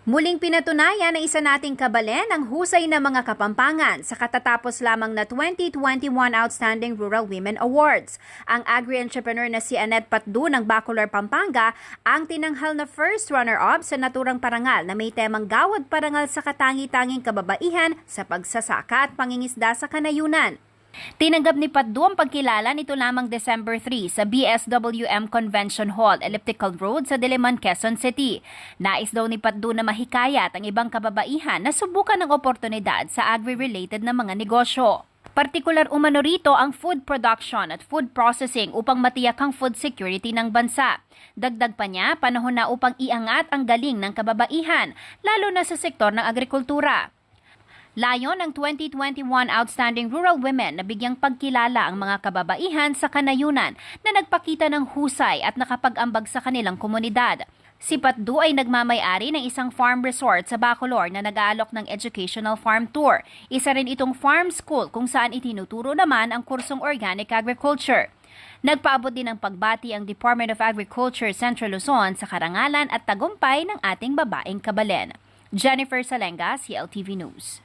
Muling pinatunayan na isa nating kabalen ang husay ng mga Kapampangan sa katatapos lamang na 2021 Outstanding Rural Women Awards. Ang agri-entrepreneur na si Annette Patdu ng Bacolor, Pampanga ang tinanghal na first runner-up sa naturang parangal na may temang Gawad Parangal sa Katangi-tanging Kababaihan sa pagsasaka at pangingisda sa kanayunan. Tinanggap ni Patdu ang pagkilala nito lamang December 3 sa BSWM Convention Hall, Elliptical Road sa Diliman, Quezon City. Nais daw ni Patdu na mahikayat ang ibang kababaihan na subukan ng oportunidad sa agri-related na mga negosyo. Partikular umano rito ang food production at food processing upang matiyak ang food security ng bansa. Dagdag pa niya, panahon na upang iangat ang galing ng kababaihan, lalo na sa sektor ng agrikultura. Layon ng 2021 Outstanding Rural Women na bigyang pagkilala ang mga kababaihan sa kanayunan na nagpakita ng husay at nakapag-ambag sa kanilang komunidad. Si Patdu ay nagmamay-ari ng isang farm resort sa Bacolor na nag-aalok ng educational farm tour. Isa rin itong farm school kung saan itinuturo naman ang kursong organic agriculture. Nagpaabot din ng pagbati ang Department of Agriculture Central Luzon sa karangalan at tagumpay ng ating babaeng kabalen. Jennifer Salenga, CLTV News.